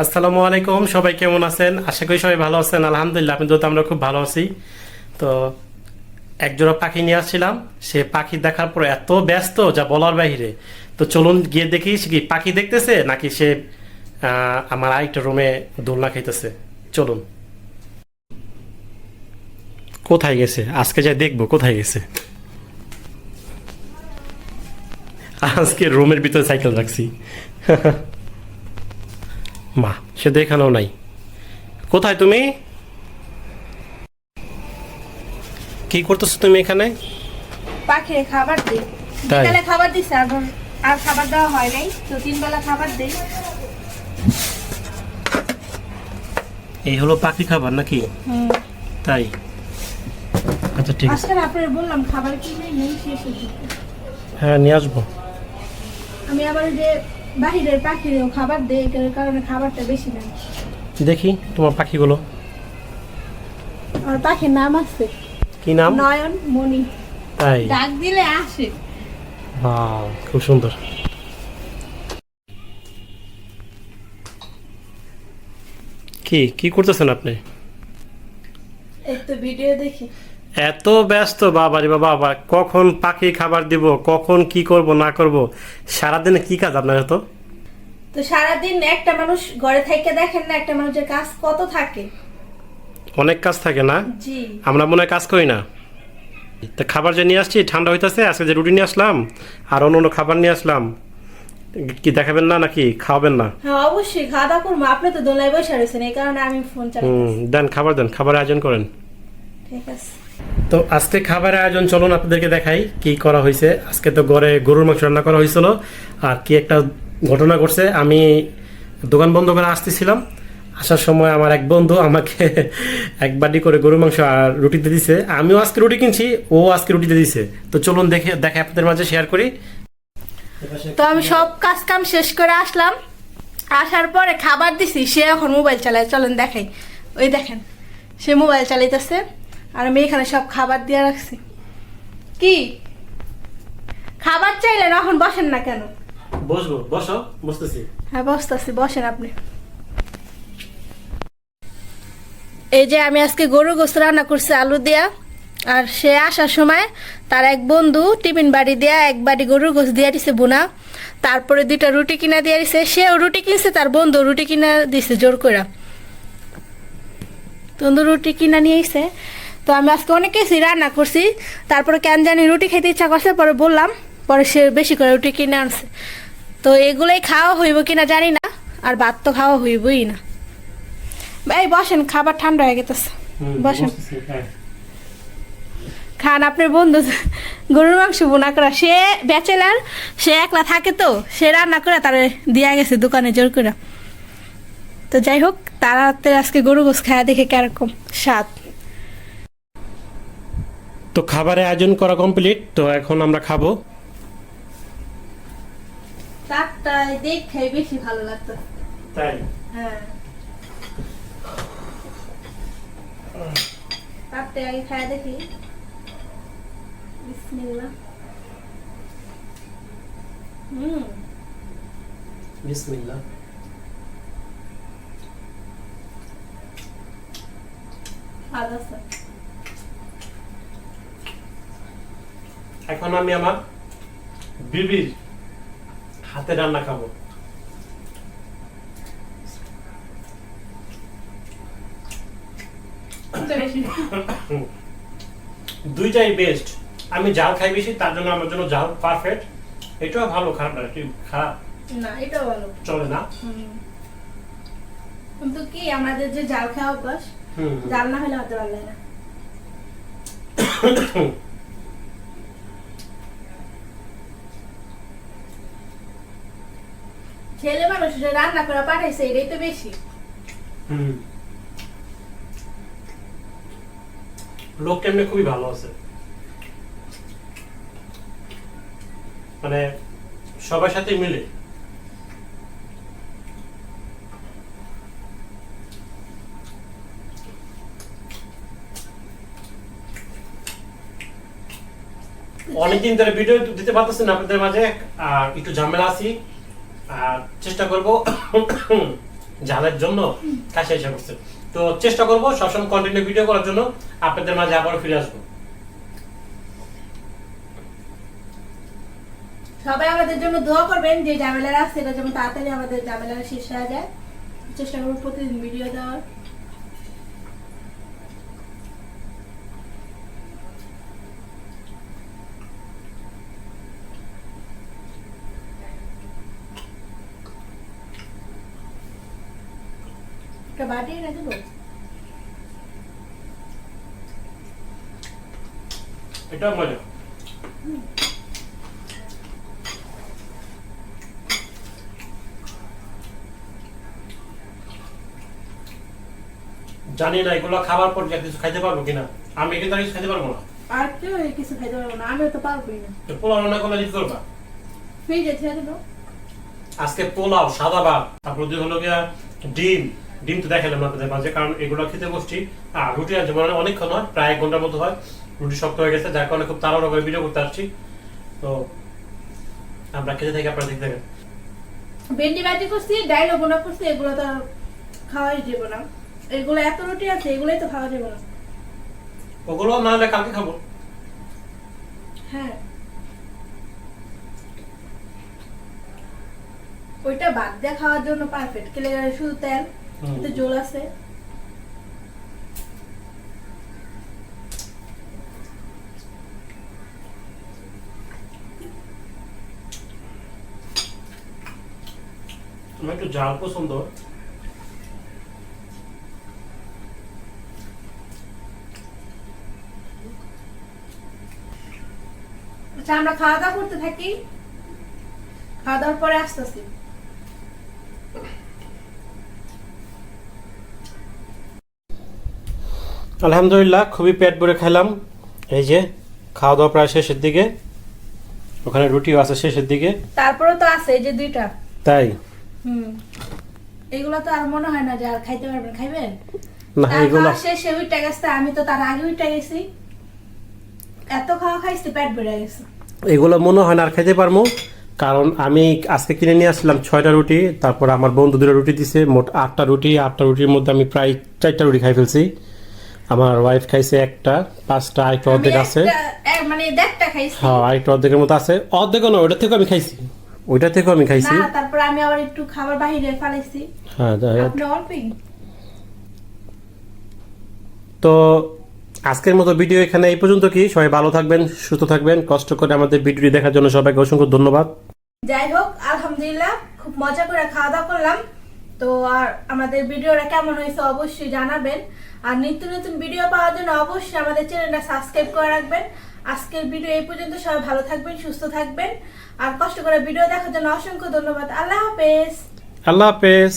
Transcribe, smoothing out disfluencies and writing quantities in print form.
আসসালামু আলাইকুম, সবাই কেমন আছেন? আশা করি সবাই ভালো আছেন। আলহামদুলিল্লাহ, আপনি তো আমরা খুব ভালো আছি। তো একজোড়া পাখি নিয়ে আসছিলাম, সে পাখি দেখার পর এত ব্যস্ত যা বলার বাহিরে। তো চলুন গিয়ে দেখি সে কি পাখি দেখতেছে নাকি সে আমার আরেকটা রুমে দোলনা খাইতেছে। চলুন। কোথায় গেছে আজকে, যাই দেখবো কোথায় গেছে। আজকে রুমের ভিতরে সাইকেল রাখছি। মা, সে দেখানো নাই। কোথায় তুমি? কি করতেছো তুমি এখানে? পাখিরে খাবার দিই। তাই? বিকালে খাবার দিছে, এখন আর খাবার দেওয়া হয় নাই, তো 3 বেলা খাবার দেই। এই হলো পাখি খাবার নাকি? তাই, আচ্ছা ঠিক আছে। আজকে আপনার বললাম খাবার কি নেই শেষ হয়ে গেছে। হ্যাঁ, নিয়ে আসবো। আমি আবার ওই যে বাহিরের পাখিরেও খাবার দেই, এর কারণে খাবারটা বেশি নাই। দেখি তোমার পাখিগুলো। আর পাখির নাম আছে কি নাম? নয়ন মণি। তাই? ডাক দিলে আসে। ওয়াও, খুব সুন্দর। কি কি করতেছেন আপনি? এই তো ভিডিও দেখি। এত ব্যস্ত বাবা রে বাবা, কখন পাখি খাবার দিব, কখন কি করব না করব, সারাদিনে কি কাজ আপনার? তো তো সারাদিন একটা মানুষ ঘরে থেকে দেখেন না, একটা মানুষের কাজ কত থাকে। অনেক কাজ থাকে না? জি। আমরা মনে হয় কাজ করি না। তা খাবার যে নিয়ে আসছি ঠান্ডা হইতেছে, আজকে যে রুটি নিয়ে আসলাম আর অন্য অন্য খাবার নিয়ে আসলাম, কি দেখাবেন না নাকি খাওয়াবেন না? হ্যাঁ অবশ্যই খাওয়া দাওয়া করবো, আপনি তো দোলায় বসে রয়েছেন, এই কারণে আমি ফোন চালাচ্ছি। দেন খাবার, দেন খাবার আয়োজন করেন। ঠিক আছে। তো আজকে খাবারের আয়োজন চলুন আপনাদেরকে দেখাই কি করা হয়েছে। আজকে তো ঘরে গরুর মাংস রান্না করা হয়েছিল। আর কি একটা ঘটনা ঘটছে, আমি দোকান বন্ধ করে আসতেছিলাম, আসার সময় আমার এক বন্ধু আমাকে এক বাটি করে গরুর মাংস আর রুটিতে দিছে। আমিও আজকে রুটি কিনছি, ও আজকে রুটিতে দিছে। তো চলুন দেখে আপনাদের মাঝে শেয়ার করি। তো আমি সব কাজ কাম শেষ করে আসলাম, আসার পরে খাবার দিছি, সে এখন মোবাইল চালায়, চলেন দেখাই। ওই দেখেন, সে মোবাইল চালাইতেছে আর আমি এখানে সব খাবার দিয়ে রাখছি। কি খাবার চাইলেন, এখন বসেন না কেন? বসবো, বসো, বসতেছি। হ্যাঁ বসতেছি, বসেন আপনি। এই যে আমি আজকে গরু গোস্ত রান্না করছি আলু দিয়া, আর সে আসার সময় তার এক বন্ধু টিফিন বাড়ি দিয়া এক বাড়ি গরুর গোস্ত দিয়ে দিছে বোনা, তারপরে 2টা রুটি কিনা দিয়ে দিছে। সেও রুটি কিনছে, তার বন্ধু রুটি কিনা দিছে জোর করে। বন্ধু রুটি কিনা নিয়ে এসে, তো আমি আজকে অনেক কিছু রান্না করছি। তারপরে কেন জানি রুটি খেতে ইচ্ছা করছে, পরে বললাম, পরে সে বেশি করে রুটি কিনে আনছে। তো এগুলোই খাওয়া হইব কিনা জানি না, আর ভাত তো খাওয়া হইবই না। ভাই বসেন, খাবার ঠান্ডা হয়ে গেছে, বসেন খান। আপনার বন্ধু গরুর মাংস বোনা করা, সে ব্যাচেলার, সে একলা থাকে, তো সে রান্না করে তারা দিয়া গেছে দোকানে জোর করে। তো যাই হোক, তারা আজকে গরু গোস খায়া দেখে কিরকম স্বাদ। তো খাবারের আয়োজন করা কমপ্লিট, তো এখন আমরা খাবো। তারটাই দেখে বেশি ভালো লাগতো। তাই? হ্যাঁ, তারটাই আগে খায়া দেখি। বিসমিল্লাহ। বিসমিল্লাহ। ভালো আছে। এখন আমি আমার বিবির হাতে রান্না খাবো। দুইটাই বেস্ট। আমি ঝাল খাই বেশি, তার জন্য আমার জন্য ঝাল পারফেক্ট। এটাও ভালো, খারাপ না, একটু খারাপ না, এটাও ভালো, চলে না। কিন্তু কি আমাদের যে জাল খাওয়া অভ্যাস, জাল না হলে হতে পারলে না। ছেলে মানুষ যে রান্না করে পাঠাইছে, এটাই তো বেশি। লোকটা এমনি খুবই ভালো আছে, মানে সবার সাথে মিলে। অনেকদিন ধরে ভিডিও দিতে পারতেছি না আপনাদের মাঝে, আর একটু ঝামেলা আছি, আর চেষ্টা করব ঝালের জন্য কাশি এসে করছে। তো চেষ্টা করবো সবসময় কন্টিনিউ ভিডিও করার জন্য, আপনাদের মাঝে আবারও ফিরে আসবো। সবাই আমাদের জন্য দোয়া করবেন, যে ঝামেলারা আছে এটা যেন তাড়াতাড়ি আমাদের ঝামেলাটা শেষ হয়ে যায়। চেষ্টা করবো প্রতিদিন ভিডিও দেওয়ার। একটা বাটি এনে দেবো। এটা মজা। জানি না এগুলো খাবার পর কিছু খাইতে পারবো কিনা, আমি কিন্তু আর কিছু খাইতে পারবো না। আর কেউ কিছু খাইতে পারবো না, আমিও তো পারবোই না। তো পোলাও রান্না করলে কি করবা? ফ্রিজে ছেড়ে দেবো। আজকে পোলাও, সাদা ভাত, তারপর দিয়ে হলো গিয়া ডিম। ডিম তো দেখালাম আপনাদের মাঝে, কারণ এগুলো খেতে বসছি। আর রুটি আছে মানে অনেকক্ষণ হয়, প্রায় 1 ঘন্টার মতো হয়। রুটি শক্ত হয়ে গেছে, যার কারণে খুব তাড়াহুড়ো করে ভিডিও করতে আসছি। তো আমরা খেতে থাকি, আপনারা দেখতে থাকেন। ভেন্ডি ভাজি করছি, ডাইল বোনা করছি, এগুলো তো আর খাওয়াই যাবো না। এগুলো এত রুটি আছে, এগুলোই তো খাওয়া যাবে না। ওগুলো না হলে কালকে খাবো। হ্যাঁ, ওইটা ভাত দিয়ে খাওয়ার জন্য পারফেক্ট। কেলে শুধু তেল, এতে জল আছে। আমার একটু জাল পছন্দ। আচ্ছা, আমরা খাওয়া দাওয়া করতে থাকি, খাওয়া দাওয়ার পরে আসতেছি। আলহামদুলিল্লাহ খুবই পেট ভরে খেলাম। এই যে খাওয়া দাওয়া প্রায় শেষের দিকে, ওখানে রুটিও আছে শেষের দিকে। তারপরে তো আছে এই যে 2টা। তাই এগুলো তো আর মনে হয় না যে আর খাইতে পারবেন। খাইবেন না এগুলো শেষে উইটা গেছে, আমি তো তার আগে উইটা গেছি। এত খাওয়া খাইছি, পেট ভরে গেছে। এগুলো মনে হয় না আর খেতে পারবো, কারণ আমি আজকে কিনে নিয়ে আসলাম 6টা রুটি, তারপর আমার বন্ধু 2টা রুটি দিছে, মোট 8টা রুটি। 8টা রুটির মধ্যে আমি প্রায় 4টা রুটি খাই ফেলছি। আমার ওয়াইফ খাইছে 1টা, 5টা, আরেকটা অর্ধেক আছে। মানে 1.5টা খাইছি। হ্যাঁ, আরেকটা অর্ধেকের মতো আছে। অর্ধেকও না, ওইটা থেকেও আমি খাইছি, ওইটা থেকেও আমি খাইছি। না, তারপর আমি আবার একটু খাবার বাইরে ফেলাইছি। হ্যাঁ, আপনি অল্পই। তো আজকের মতো ভিডিও এখানে এই পর্যন্ত। কি সবাই ভালো থাকবেন, সুস্থ থাকবেন। কষ্ট করে আমাদের ভিডিওটি দেখার জন্য সবাইকে অসংখ্য ধন্যবাদ। যাই হোক, আলহামদুলিল্লাহ খুব মজা করে খাওয়া দাওয়া করলাম। তো আর আমাদের ভিডিওটা কেমন হয়েছে অবশ্যই জানাবেন। আর নিত্য নতুন ভিডিও পাওয়ার জন্য অবশ্যই আমাদের চ্যানেলটা সাবস্ক্রাইব করে রাখবেন। আজকের ভিডিও এই পর্যন্ত। সবাই ভালো থাকবেন, সুস্থ থাকবেন। আর কষ্ট করে ভিডিও দেখার জন্য অসংখ্য ধন্যবাদ। আল্লাহ হাফেজ। আল্লাহ হাফেজ।